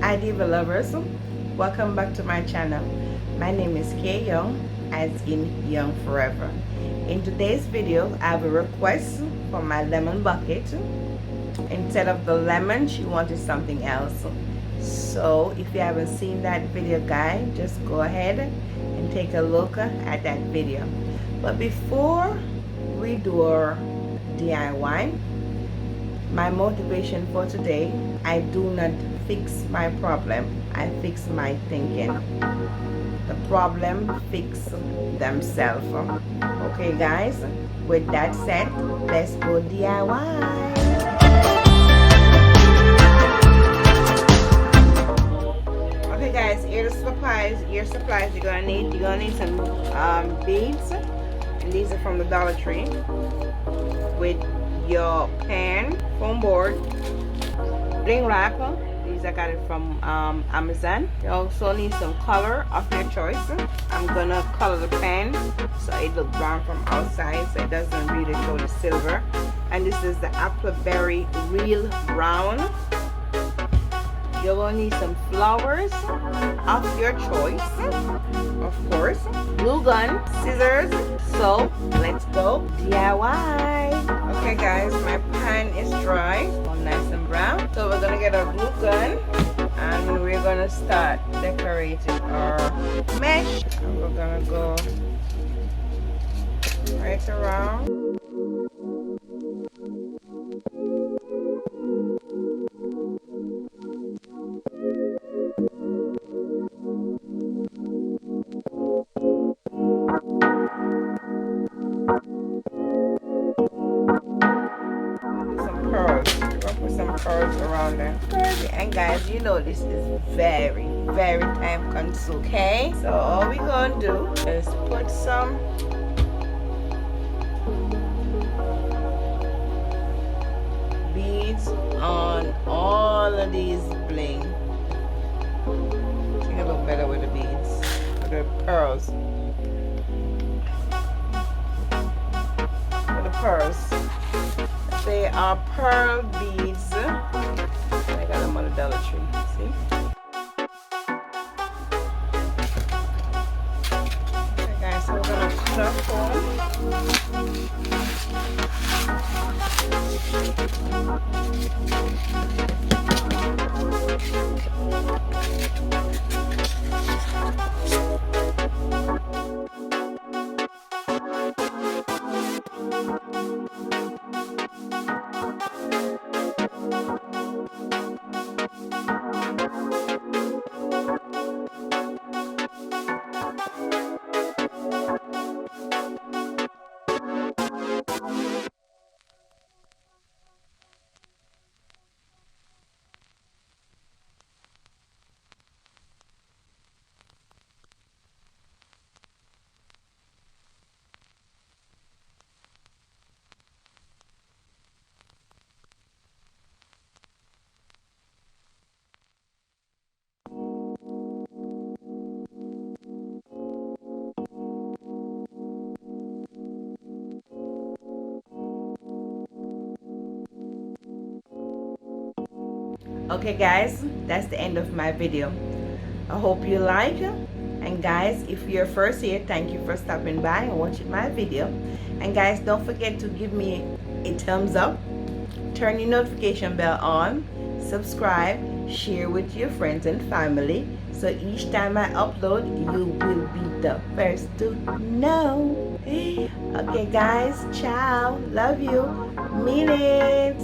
Hi Diva lovers, welcome back to my channel. My name is Kay Young, as in Young Forever. In today's video, I have a request for my lemon bucket. Instead of the lemon, she wanted something else. So if you haven't seen that video, guys, just go ahead and take a look at that video. But before we do our DIY, my motivation for today, I do not fix my problem, I fix my thinking. The problem fix themselves. Okay guys, with that said, let's go DIY. Okay guys, here's supplies you're gonna need. You're gonna need some beads, and these are from the Dollar Tree. With your pan, foam board, bling wrap. These I got it from Amazon. You also need some color of your choice. I'm gonna color the pan so it looks brown from outside, so it doesn't really show the silver. And this is the Appleberry Real Brown. You're gonna need some flowers of your choice, of course, glue gun, scissors. So let's go DIY. Okay guys, my pan is dry, nice and brown. So we're gonna get our glue gun and we're gonna start decorating our mesh. And we're gonna go right around. Pearls around there. And guys, you know this is very time consuming. Okay, so all we're gonna do is put some beads on all of these bling. I think it look better with the beads, with the pearls. With the pearls. They are pearl beads. I got them on the Dollar Tree. See? Okay guys, so we're gonna shuffle. Okay guys, that's the end of my video. I hope you like, and guys, if you're first here, thank you for stopping by and watching my video. And guys, don't forget to give me a thumbs up, turn your notification bell on, subscribe, share with your friends and family, so each time I upload you will be the first to know. Okay guys, ciao, love you, mean it.